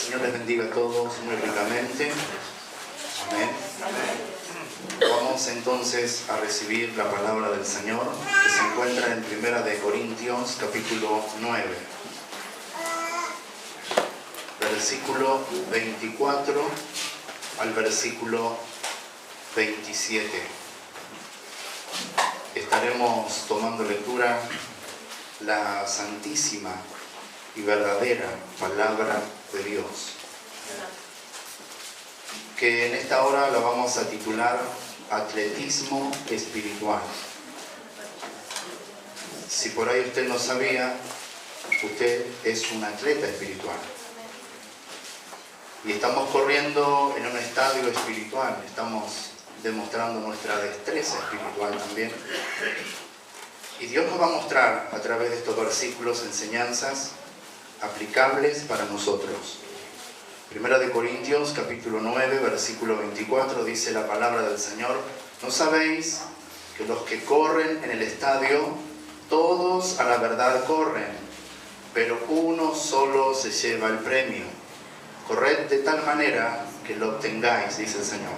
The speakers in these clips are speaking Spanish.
Señor les bendiga a todos muy ricamente. Amén. Vamos entonces a recibir la palabra del Señor que se encuentra en 1 Corintios capítulo 9, versículo 24 al versículo 27. Estaremos tomando lectura la santísima y verdadera palabra de Dios, que en esta hora la vamos a titular Atletismo Espiritual. Si por ahí usted no sabía, usted es un atleta espiritual. Y estamos corriendo en un estadio espiritual, estamos demostrando nuestra destreza espiritual también. Y Dios nos va a mostrar a través de estos versículos enseñanzas aplicables para nosotros. 1 Corintios capítulo 9, versículo 24 dice la palabra del Señor: ¿no sabéis que los que corren en el estadio, todos a la verdad corren, pero uno solo se lleva el premio? Corred de tal manera que lo obtengáis, dice el Señor.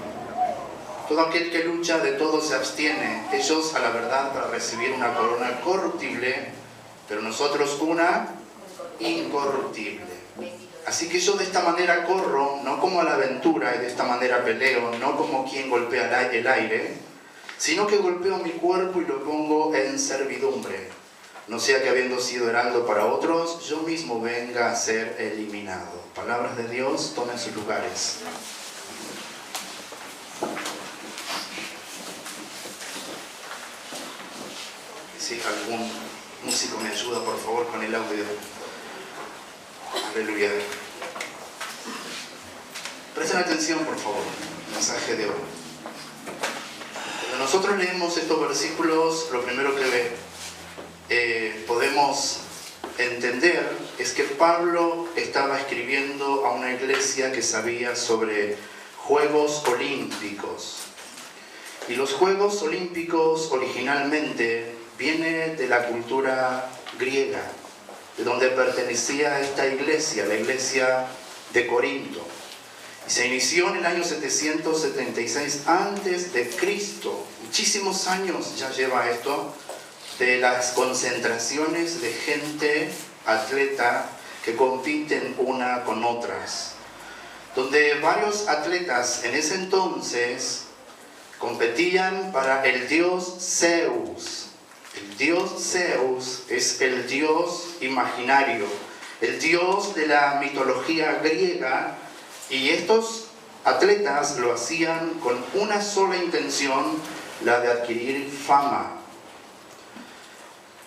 Todo aquel que lucha, de todo se abstiene, ellos a la verdad para recibir una corona corruptible, pero nosotros una incorruptible. Así que yo de esta manera corro, no como a la aventura, y de esta manera peleo, no como quien golpea el aire, sino que golpeo mi cuerpo y lo pongo en servidumbre, no sea que habiendo sido heraldo para otros, yo mismo venga a ser eliminado. Palabras de Dios, tomen sus lugares. Si algún músico me ayuda, por favor, con el audio. Aleluya. Presten atención, por favor, al mensaje de hoy. Cuando nosotros leemos estos versículos, lo primero que podemos entender es que Pablo estaba escribiendo a una iglesia que sabía sobre Juegos Olímpicos. Y los Juegos Olímpicos originalmente vienen de la cultura griega, de donde pertenecía esta iglesia, la iglesia de Corinto. Y se inició en el año 776 antes de Cristo. Muchísimos años ya lleva esto, de las concentraciones de gente atleta que compiten una con otras, donde varios atletas en ese entonces competían para el dios Zeus. El dios Zeus es el dios imaginario, el dios de la mitología griega, y estos atletas lo hacían con una sola intención, la de adquirir fama.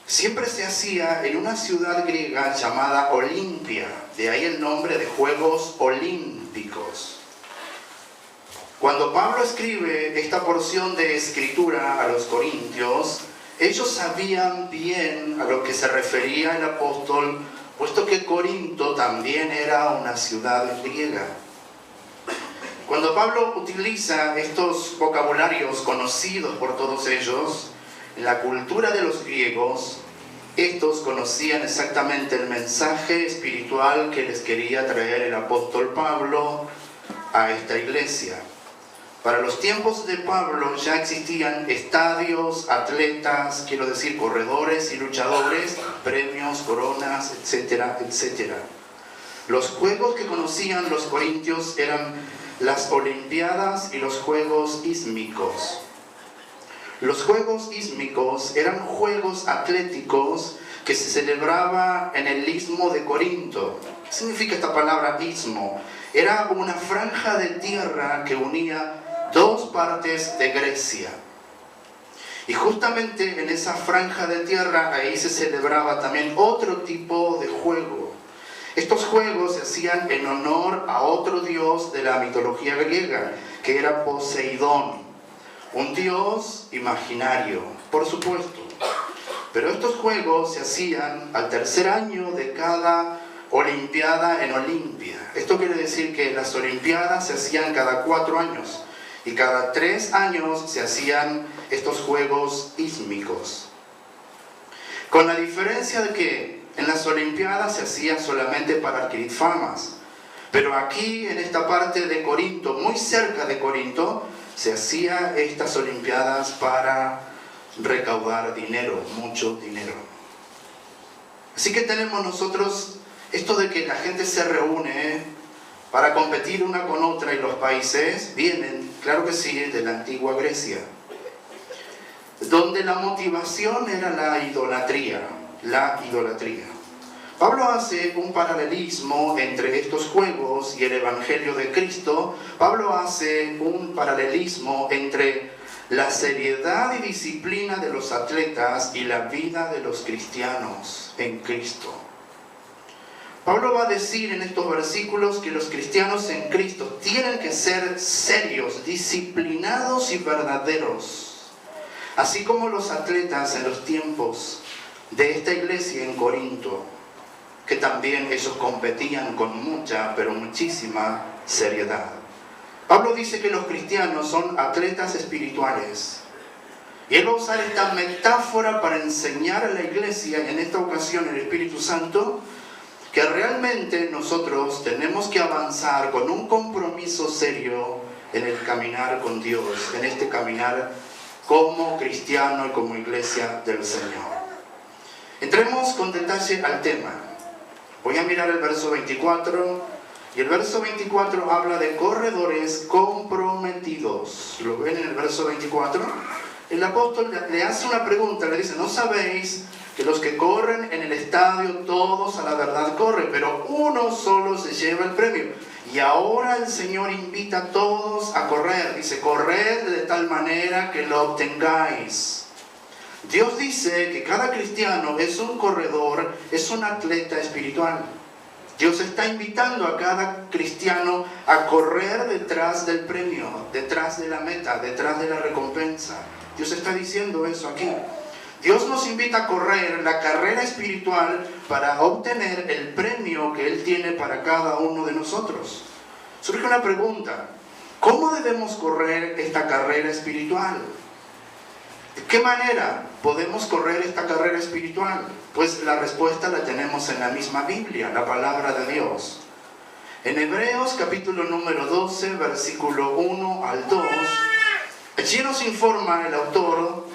Siempre se hacía en una ciudad griega llamada Olimpia, de ahí el nombre de Juegos Olímpicos. Cuando Pablo escribe esta porción de escritura a los corintios, ellos sabían bien a lo que se refería el apóstol, puesto que Corinto también era una ciudad griega. Cuando Pablo utiliza estos vocabularios conocidos por todos ellos, en la cultura de los griegos, estos conocían exactamente el mensaje espiritual que les quería traer el apóstol Pablo a esta iglesia. Para los tiempos de Pablo ya existían estadios, atletas, quiero decir corredores y luchadores, premios, coronas, etcétera, etcétera. Los juegos que conocían los corintios eran las Olimpiadas y los Juegos Ísmicos. Los Juegos Ísmicos eran juegos atléticos que se celebraba en el istmo de Corinto. ¿Qué significa esta palabra istmo? Era una franja de tierra que unía dos partes de Grecia. Y justamente en esa franja de tierra, ahí se celebraba también otro tipo de juego. Estos juegos se hacían en honor a otro dios de la mitología griega, que era Poseidón. Un dios imaginario, por supuesto. Pero estos juegos se hacían al tercer año de cada olimpiada en Olimpia. Esto quiere decir que las olimpiadas se hacían cada 4 años. Y cada 3 años se hacían estos juegos ísmicos. Con la diferencia de que en las olimpiadas se hacían solamente para adquirir famas. Pero aquí en esta parte de Corinto, muy cerca de Corinto, se hacía estas olimpiadas para recaudar dinero, mucho dinero. Así que tenemos nosotros esto de que la gente se reúne para competir una con otra, y los países vienen, claro que sí, de la antigua Grecia, donde la motivación era la idolatría. Pablo hace un paralelismo entre estos juegos y el Evangelio de Cristo. Pablo hace un paralelismo entre la seriedad y disciplina de los atletas y la vida de los cristianos en Cristo. Pablo va a decir en estos versículos que los cristianos en Cristo tienen que ser serios, disciplinados y verdaderos, así como los atletas en los tiempos de esta iglesia en Corinto, que también ellos competían con mucha, pero muchísima seriedad. Pablo dice que los cristianos son atletas espirituales. Y él va a usar esta metáfora para enseñar a la iglesia, en esta ocasión el Espíritu Santo, que realmente nosotros tenemos que avanzar con un compromiso serio en el caminar con Dios, en este caminar como cristiano y como iglesia del Señor. Entremos con detalle al tema. Voy a mirar el verso 24, y el verso 24 habla de corredores comprometidos. ¿Lo ven en el verso 24? El apóstol le hace una pregunta, le dice: ¿no sabéis que los que corren en el estadio, todos a la verdad corren, pero uno solo se lleva el premio? Y ahora el Señor invita a todos a correr. Dice: corred de tal manera que lo obtengáis. Dios dice que cada cristiano es un corredor, es un atleta espiritual. Dios está invitando a cada cristiano a correr detrás del premio, detrás de la meta, detrás de la recompensa. Dios está diciendo eso aquí. Dios nos invita a correr la carrera espiritual para obtener el premio que Él tiene para cada uno de nosotros. Surge una pregunta: ¿cómo debemos correr esta carrera espiritual? ¿De qué manera podemos correr esta carrera espiritual? Pues la respuesta la tenemos en la misma Biblia, la palabra de Dios. En Hebreos capítulo número 12, versículo 1 al 2, allí nos informa el autor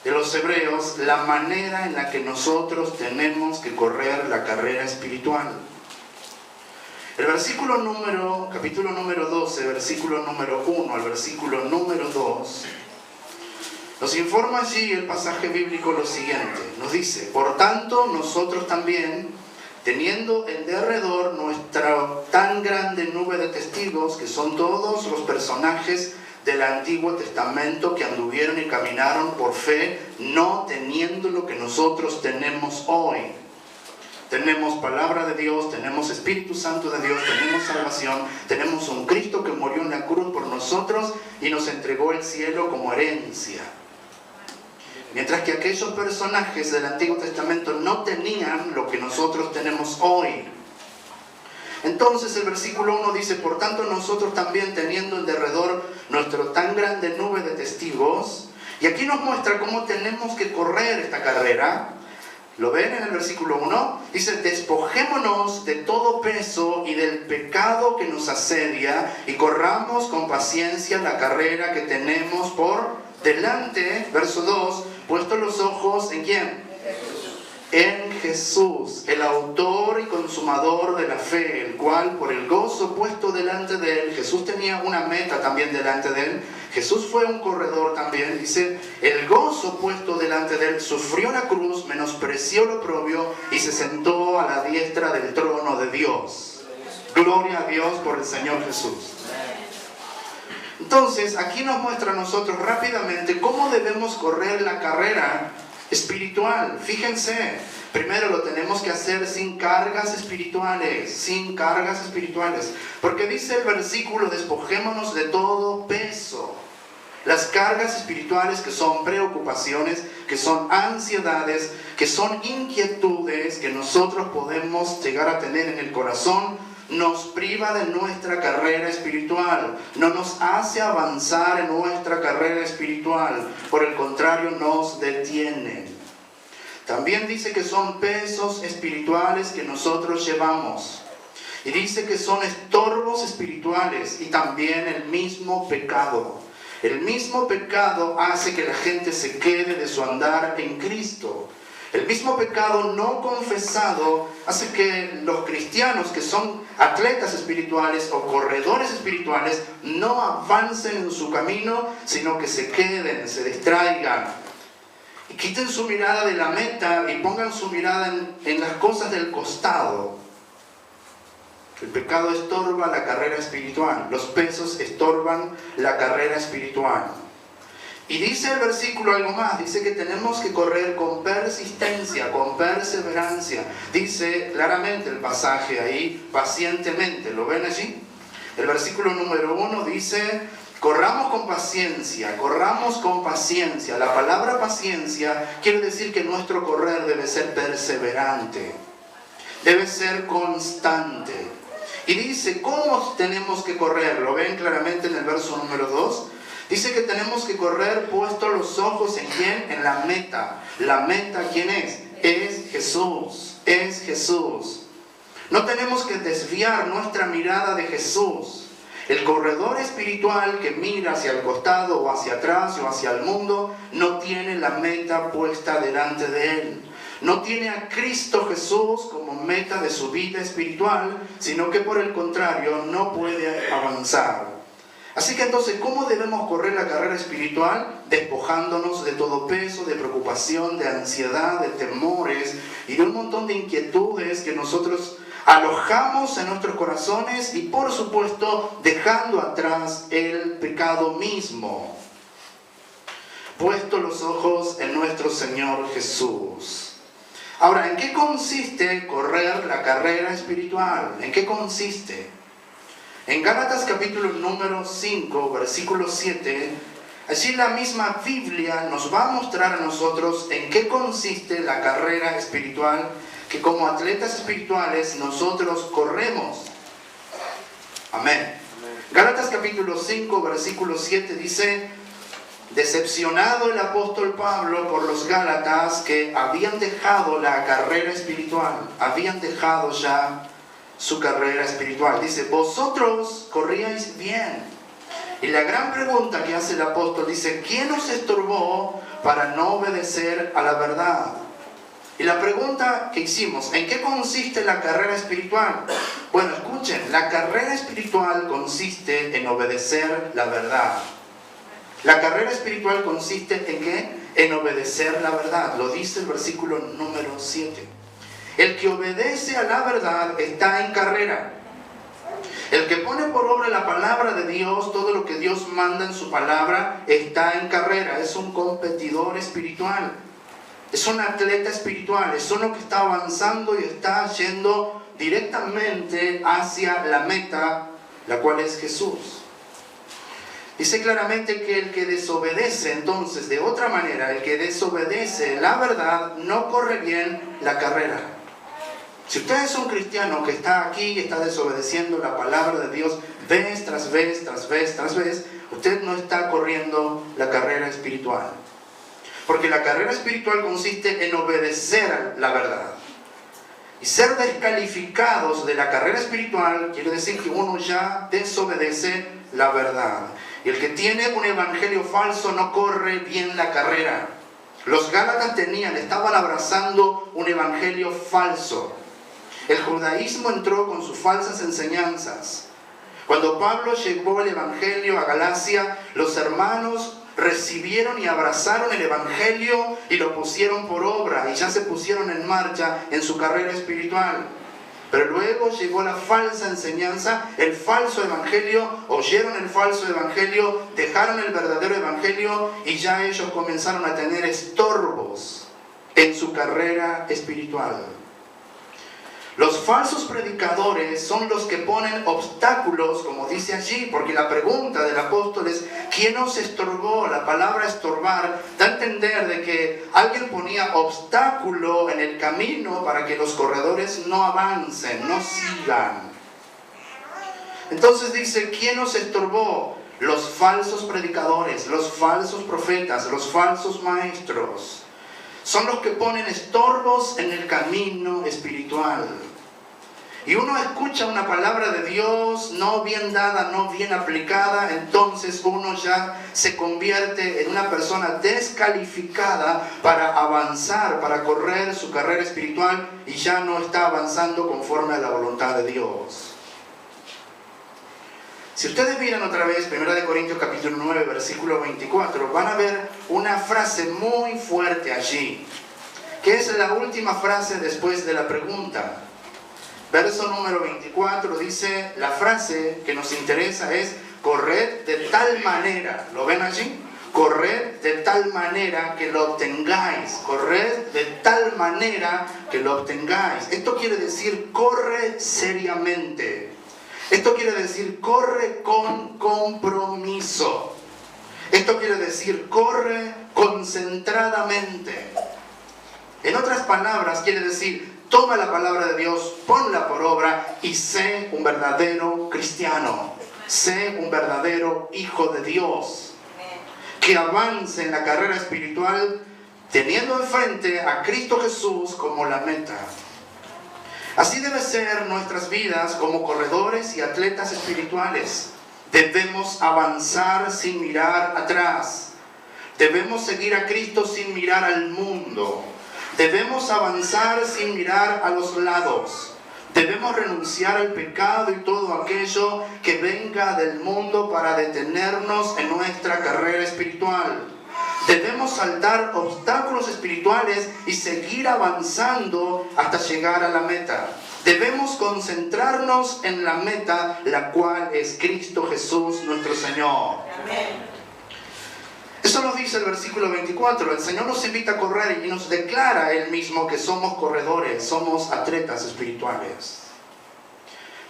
de los Hebreos la manera en la que nosotros tenemos que correr la carrera espiritual. El capítulo número 12, versículo número 1 al versículo número 2, nos informa allí el pasaje bíblico lo siguiente. Nos dice: por tanto, nosotros también, teniendo en derredor nuestra tan grande nube de testigos, que son todos los personajes del Antiguo Testamento que anduvieron y caminaron por fe, no teniendo lo que nosotros tenemos hoy. Tenemos palabra de Dios, tenemos Espíritu Santo de Dios, tenemos salvación, tenemos un Cristo que murió en la cruz por nosotros y nos entregó el cielo como herencia. Mientras que aquellos personajes del Antiguo Testamento no tenían lo que nosotros tenemos hoy. Entonces el versículo 1 dice: por tanto nosotros también, teniendo en derredor nuestra tan grande nube de testigos. Y aquí nos muestra cómo tenemos que correr esta carrera. ¿Lo ven en el versículo 1? Dice: despojémonos de todo peso y del pecado que nos asedia, y corramos con paciencia la carrera que tenemos por delante. Verso 2, puestos los ojos ¿en quién? En Jesús, el autor y consumador de la fe, el cual por el gozo puesto delante de él, Jesús tenía una meta también delante de él. Jesús fue un corredor también, dice: el gozo puesto delante de él, sufrió la cruz, menospreció lo oprobio y se sentó a la diestra del trono de Dios. Gloria a Dios por el Señor Jesús. Entonces, aquí nos muestra a nosotros rápidamente cómo debemos correr la carrera espiritual. Fíjense, primero lo tenemos que hacer sin cargas espirituales, porque dice el versículo: despojémonos de todo peso. Las cargas espirituales, que son preocupaciones, que son ansiedades, que son inquietudes que nosotros podemos llegar a tener en el corazón, nos priva de nuestra carrera espiritual, no nos hace avanzar en nuestra carrera espiritual, por el contrario nos detiene. También dice que son pesos espirituales que nosotros llevamos. Y dice que son estorbos espirituales y también el mismo pecado. El mismo pecado hace que la gente se quede de su andar en Cristo. El mismo pecado no confesado hace que los cristianos que son atletas espirituales o corredores espirituales no avancen en su camino, sino que se queden, se distraigan. Y quiten su mirada de la meta y pongan su mirada en las cosas del costado. El pecado estorba la carrera espiritual. Los pesos estorban la carrera espiritual. Y dice el versículo algo más. Dice que tenemos que correr con persistencia, con perseverancia. Dice claramente el pasaje ahí, pacientemente. ¿Lo ven allí? El versículo número 1 dice: corramos con paciencia, corramos con paciencia. La palabra paciencia quiere decir que nuestro correr debe ser perseverante. Debe ser constante. Y dice, ¿cómo tenemos que correr? ¿Lo ven claramente en el verso número 2? Dice que tenemos que correr puestos los ojos en ¿quién? En la meta. ¿La meta quién es? Es Jesús. Es Jesús. No tenemos que desviar nuestra mirada de Jesús. El corredor espiritual que mira hacia el costado o hacia atrás o hacia el mundo no tiene la meta puesta delante de él. No tiene a Cristo Jesús como meta de su vida espiritual, sino que por el contrario no puede avanzar. Así que entonces, ¿cómo debemos correr la carrera espiritual? Despojándonos de todo peso, de preocupación, de ansiedad, de temores y de un montón de inquietudes que nosotros alojamos en nuestros corazones y por supuesto dejando atrás el pecado mismo. Puesto los ojos en nuestro Señor Jesús. Ahora, ¿en qué consiste correr la carrera espiritual? ¿En qué consiste? En Gálatas capítulo número 5, versículo 7, allí la misma Biblia nos va a mostrar a nosotros en qué consiste la carrera espiritual que como atletas espirituales nosotros corremos. Amén. Gálatas capítulo 5, versículo 7 dice: decepcionado el apóstol Pablo por los Gálatas que habían dejado la carrera espiritual, habían dejado ya su carrera espiritual. Dice, vosotros corríais bien. Y la gran pregunta que hace el apóstol dice, ¿quién os estorbó para no obedecer a la verdad? Y la pregunta que hicimos, ¿en qué consiste la carrera espiritual? Bueno, escuchen, la carrera espiritual consiste en obedecer la verdad. La carrera espiritual consiste en ¿qué? En obedecer la verdad. Lo dice el versículo número 7. El que obedece a la verdad está en carrera. El que pone por obra la palabra de Dios, todo lo que Dios manda en su palabra, está en carrera. Es un competidor espiritual. Es un atleta espiritual. Es uno que está avanzando y está yendo directamente hacia la meta, la cual es Jesús. Dice claramente que el que desobedece, entonces, de otra manera, el que desobedece la verdad, no corre bien la carrera. Si usted es un cristiano que está aquí y está desobedeciendo la palabra de Dios vez tras vez, tras vez, tras vez, usted no está corriendo la carrera espiritual. Porque la carrera espiritual consiste en obedecer la verdad. Y ser descalificados de la carrera espiritual quiere decir que uno ya desobedece la verdad. Y el que tiene un evangelio falso no corre bien la carrera. Los Gálatas estaban abrazando un evangelio falso. El judaísmo entró con sus falsas enseñanzas. Cuando Pablo llevó el evangelio a Galacia, los hermanos recibieron y abrazaron el evangelio y lo pusieron por obra y ya se pusieron en marcha en su carrera espiritual. Pero luego llegó la falsa enseñanza, el falso evangelio, oyeron el falso evangelio, dejaron el verdadero evangelio y ya ellos comenzaron a tener estorbos en su carrera espiritual. Los falsos predicadores son los que ponen obstáculos, como dice allí, porque la pregunta del apóstol es, ¿quién nos estorbó? La palabra estorbar da a entender de que alguien ponía obstáculo en el camino para que los corredores no avancen, no sigan. Entonces dice, ¿quién nos estorbó? Los falsos predicadores, los falsos profetas, los falsos maestros. Son los que ponen estorbos en el camino espiritual. y uno escucha una palabra de Dios no bien dada, no bien aplicada, entonces uno ya se convierte en una persona descalificada para avanzar, para correr su carrera espiritual, y ya no está avanzando conforme a la voluntad de Dios. Si ustedes miran otra vez 1 Corintios capítulo 9, versículo 24, van a ver una frase muy fuerte allí, que es la última frase después de la pregunta. Verso número 24 dice, la frase que nos interesa es, corred de tal manera, ¿lo ven allí? Corred de tal manera que lo obtengáis, corred de tal manera que lo obtengáis. Esto quiere decir, corre seriamente. Esto quiere decir, corre con compromiso. Esto quiere decir, corre concentradamente. En otras palabras, quiere decir, toma la palabra de Dios, ponla por obra y sé un verdadero cristiano. Sé un verdadero hijo de Dios. Que avance en la carrera espiritual teniendo enfrente a Cristo Jesús como la meta. Así debe ser nuestras vidas como corredores y atletas espirituales. Debemos avanzar sin mirar atrás. Debemos seguir a Cristo sin mirar al mundo. Debemos avanzar sin mirar a los lados. Debemos renunciar al pecado y todo aquello que venga del mundo para detenernos en nuestra carrera espiritual. Debemos saltar obstáculos espirituales y seguir avanzando hasta llegar a la meta. Debemos concentrarnos en la meta, la cual es Cristo Jesús nuestro Señor. Amén. Eso nos dice el versículo 24. El Señor nos invita a correr y nos declara Él mismo que somos corredores, somos atletas espirituales.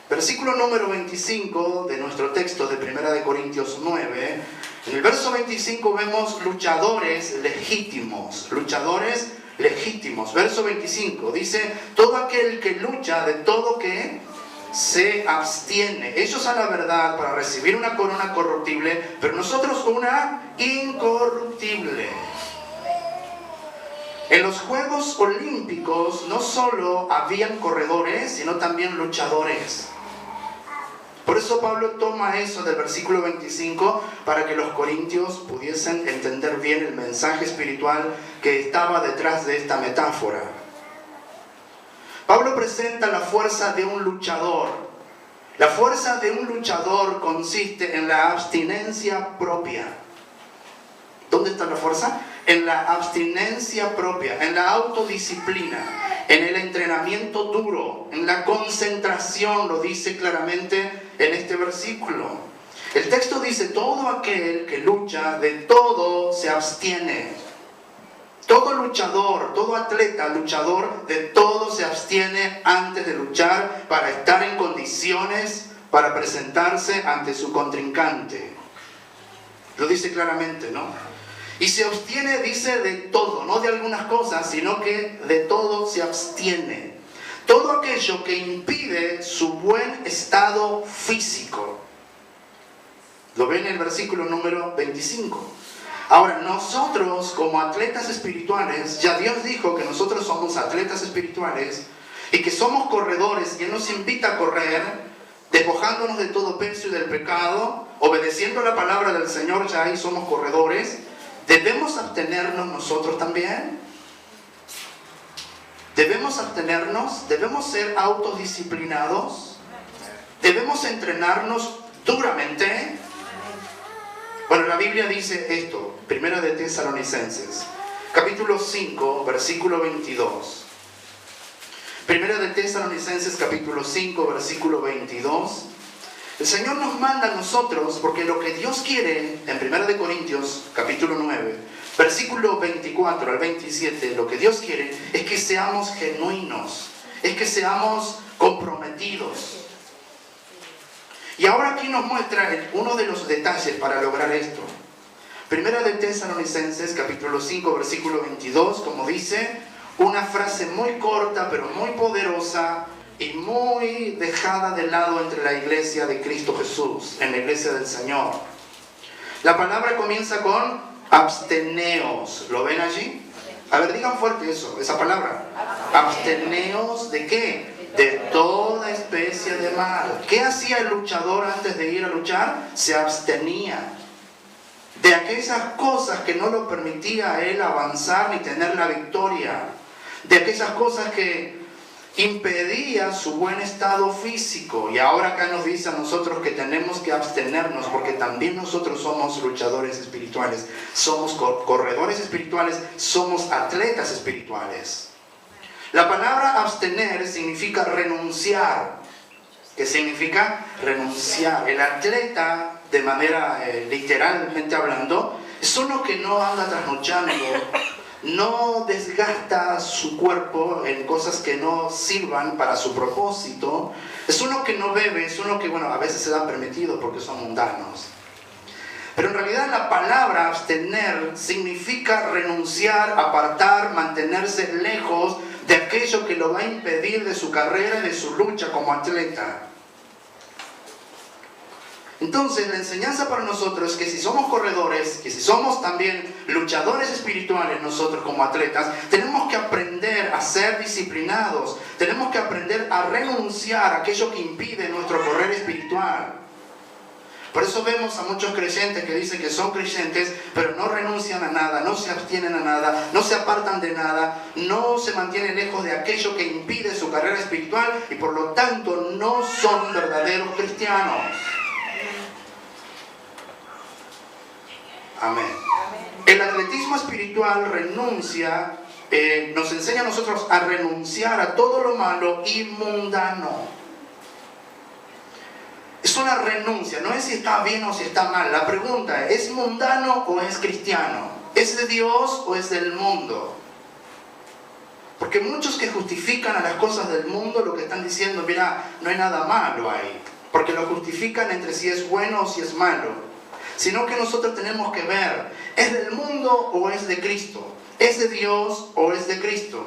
Versículo número 25 de nuestro texto de 1 Corintios 9. En el verso 25 vemos luchadores legítimos. Luchadores legítimos. Verso 25 dice, todo aquel que lucha de todo que se abstiene. Ellos a la verdad para recibir una corona corruptible, pero nosotros una incorruptible. En los Juegos Olímpicos no solo habían corredores, sino también luchadores. Por eso Pablo toma eso del versículo 25 para que los corintios pudiesen entender bien el mensaje espiritual que estaba detrás de esta metáfora. Pablo presenta la fuerza de un luchador. La fuerza de un luchador consiste en la abstinencia propia. ¿Dónde está la fuerza? En la abstinencia propia, en la autodisciplina, en el entrenamiento duro, en la concentración, lo dice claramente en este versículo. El texto dice, todo aquel que lucha de todo se abstiene. Todo luchador, todo atleta luchador de todo se abstiene antes de luchar para estar en condiciones para presentarse ante su contrincante. Lo dice claramente, ¿no? Y se abstiene, dice, de todo, no de algunas cosas, sino que de todo se abstiene. Todo aquello que impide su buen estado físico. Lo ven en el versículo número 25. Ahora, nosotros como atletas espirituales, ya Dios dijo que nosotros somos atletas espirituales y que somos corredores, y Él nos invita a correr, despojándonos de todo peso y del pecado, obedeciendo la palabra del Señor, ya ahí somos corredores. ¿Debemos abstenernos nosotros también? ¿Debemos abstenernos? ¿Debemos ser autodisciplinados? ¿Debemos entrenarnos duramente? Bueno, la Biblia dice esto, 1 de Tesalonicenses, capítulo 5, versículo 22. 1 de Tesalonicenses, capítulo 5, versículo 22. El Señor nos manda a nosotros, porque lo que Dios quiere, en 1 de Corintios, capítulo 9, versículo 24 al 27, lo que Dios quiere es que seamos genuinos, es que seamos comprometidos. Y ahora aquí nos muestra uno de los detalles para lograr esto. 1 de Tesalonicenses, capítulo 5, versículo 22, como dice, una frase muy corta, pero muy poderosa, y muy dejada de lado entre la iglesia de Cristo Jesús, en la iglesia del Señor. La palabra comienza con absteneos. ¿Lo ven allí? A ver, digan fuerte eso, esa palabra. Absteneos ¿de qué? de toda especie de mal. ¿Qué hacía el luchador antes de ir a luchar? Se abstenía de aquellas cosas que no lo permitía a él avanzar ni tener la victoria, de aquellas cosas que impedía su buen estado físico. Y ahora acá nos dice a nosotros que tenemos que abstenernos, porque también nosotros somos luchadores espirituales, somos corredores espirituales, somos atletas espirituales. La palabra abstener significa renunciar. ¿Qué significa? Renunciar. El atleta, de manera literalmente hablando, es uno que no anda trasnochando, no desgasta su cuerpo en cosas que no sirvan para su propósito. Es uno que no bebe, es uno que, bueno, a veces se da permitido porque son mundanos. Pero en realidad la palabra abstener significa renunciar, apartar, mantenerse lejos de aquello que lo va a impedir de su carrera y de su lucha como atleta. Entonces, la enseñanza para nosotros es que si somos corredores, que si somos también luchadores espirituales nosotros como atletas, tenemos que aprender a ser disciplinados, tenemos que aprender a renunciar a aquello que impide nuestro correr espiritual. Por eso vemos a muchos creyentes que dicen que son creyentes, pero no renuncian a nada, no se abstienen a nada, no se apartan de nada, no se mantienen lejos de aquello que impide su carrera espiritual y por lo tanto no son verdaderos cristianos. Amén. El atletismo espiritual renuncia, nos enseña a nosotros a renunciar a todo lo malo y mundano. Es una renuncia, no es si está bien o si está mal. La pregunta es mundano o es cristiano? ¿Es de Dios o es del mundo? Porque muchos que justifican a las cosas del mundo lo que están diciendo, mira, no hay nada malo ahí. Porque lo justifican entre si es bueno o si es malo. Sino que nosotros tenemos que ver, ¿es del mundo o es de Cristo? ¿Es de Dios o es de Cristo?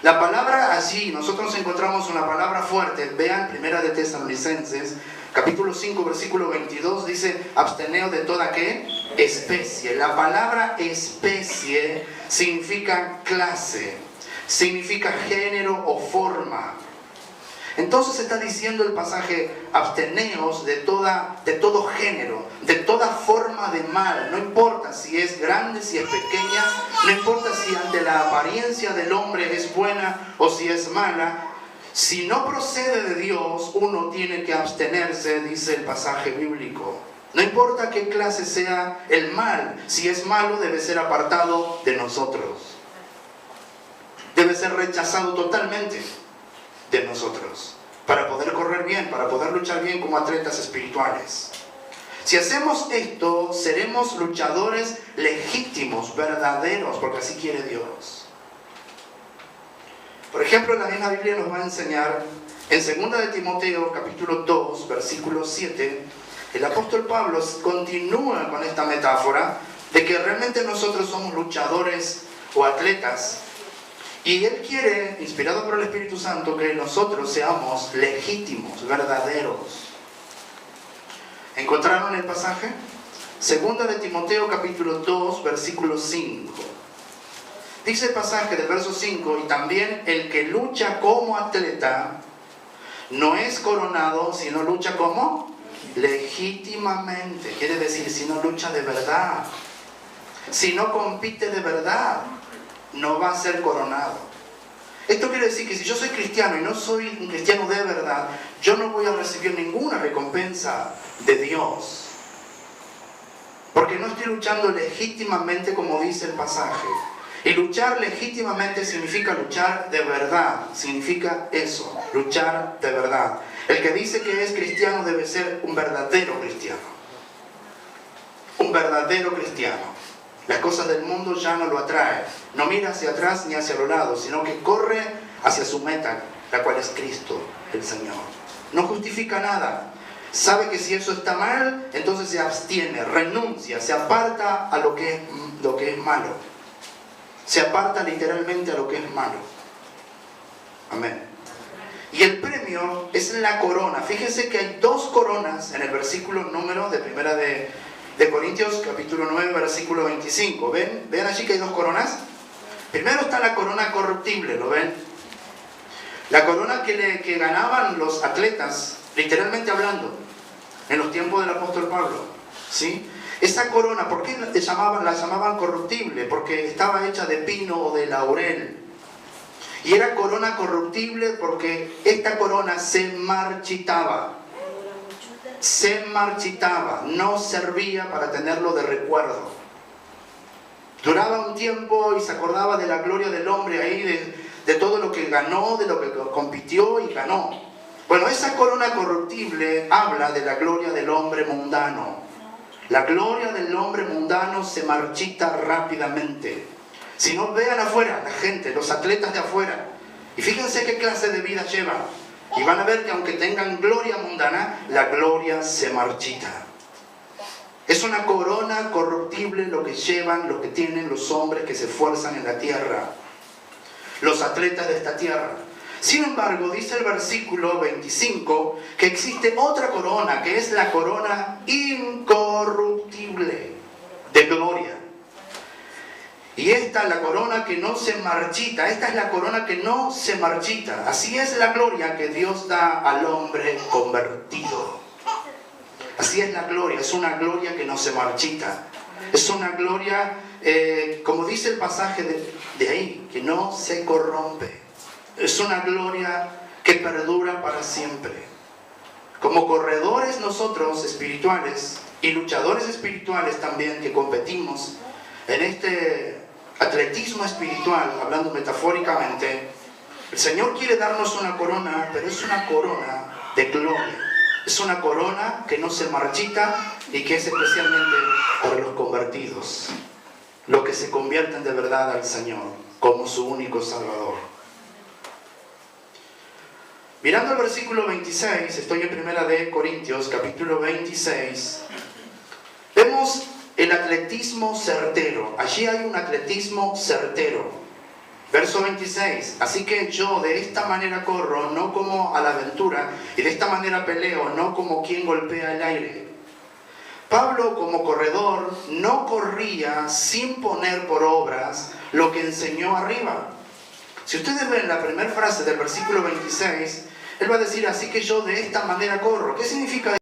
La palabra allí, nosotros encontramos una palabra fuerte. Vean, Primera de Tesalonicenses, capítulo 5, versículo 22, dice, absteneos de toda, ¿qué? Especie. La palabra especie significa clase, significa género o forma. Entonces está diciendo el pasaje, absteneos de todo género, de toda forma de mal. No importa si es grande, si es pequeña, no importa si ante la apariencia del hombre es buena o si es mala. Si no procede de Dios, uno tiene que abstenerse, dice el pasaje bíblico. No importa qué clase sea el mal, si es malo debe ser apartado de nosotros. Debe ser rechazado totalmente de nosotros, para poder correr bien, para poder luchar bien como atletas espirituales. Si hacemos esto, seremos luchadores legítimos, verdaderos, porque así quiere Dios. Por ejemplo, la misma Biblia nos va a enseñar, en 2 de Timoteo, capítulo 2, versículo 7, el apóstol Pablo continúa con esta metáfora de que realmente nosotros somos luchadores o atletas. Y él quiere, inspirado por el Espíritu Santo, que nosotros seamos legítimos, verdaderos. ¿Encontraron el pasaje? 2 de Timoteo capítulo 2, versículo 5. Dice el pasaje del verso 5, y también el que lucha como atleta no es coronado, sino lucha como legítimamente. Quiere decir, si no lucha de verdad, si no compite de verdad, no va a ser coronado. Esto quiere decir que si yo soy cristiano y no soy un cristiano de verdad, yo no voy a recibir ninguna recompensa de Dios. Porque no estoy luchando legítimamente como dice el pasaje. Y luchar legítimamente significa luchar de verdad. Significa eso, luchar de verdad. El que dice que es cristiano debe ser un verdadero cristiano. Un verdadero cristiano. Las cosas del mundo ya no lo atraen. No mira hacia atrás ni hacia los lados, sino que corre hacia su meta, la cual es Cristo, el Señor. No justifica nada. Sabe que si eso está mal, entonces se abstiene, renuncia, se aparta a lo que es malo. Se aparta literalmente a lo que es malo. Amén. Y el premio es la corona. Fíjense que hay 2 coronas en el versículo número de Primera de Corintios, capítulo 9, versículo 25. ¿Ven allí que hay 2 coronas? Primero está la corona corruptible, ¿lo ven? La corona que ganaban los atletas, literalmente hablando, en los tiempos del apóstol Pablo, ¿sí? Esa corona, ¿por qué la llamaban corruptible? Porque estaba hecha de pino o de laurel. Y era corona corruptible porque esta corona se marchitaba. Se marchitaba, no servía para tenerlo de recuerdo. Duraba un tiempo y se acordaba de la gloria del hombre ahí, de todo lo que ganó, de lo que compitió y ganó. Bueno, esa corona corruptible habla de la gloria del hombre mundano. La gloria del hombre mundano se marchita rápidamente. Si no, vean afuera, la gente, los atletas de afuera, y fíjense qué clase de vida llevan. Y van a ver que aunque tengan gloria mundana, la gloria se marchita. Es una corona corruptible lo que llevan, lo que tienen los hombres que se esfuerzan en la tierra, los atletas de esta tierra. Sin embargo, dice el versículo 25 que existe otra corona, que es la corona incorruptible de gloria. Y esta es la corona que no se marchita, esta es la corona que no se marchita. Así es la gloria que Dios da al hombre convertido. Así es la gloria, es una gloria que no se marchita. Es una gloria, como dice el pasaje de ahí, que no se corrompe. Es una gloria que perdura para siempre. Como corredores nosotros espirituales y luchadores espirituales también que competimos en este atletismo espiritual, hablando metafóricamente, el Señor quiere darnos una corona, pero es una corona de gloria. Es una corona que no se marchita y que es especialmente para los convertidos, los que se convierten de verdad al Señor como su único Salvador. Mirando el versículo 26, estoy en Primera de Corintios, capítulo 26, vemos el atletismo certero. Allí hay un atletismo certero. Verso 26, así que yo de esta manera corro, no como a la aventura, y de esta manera peleo, no como quien golpea el aire. Pablo, como corredor, no corría sin poner por obras lo que enseñó arriba. Si ustedes ven la primera frase del versículo 26, él va a decir, así que yo de esta manera corro. ¿Qué significa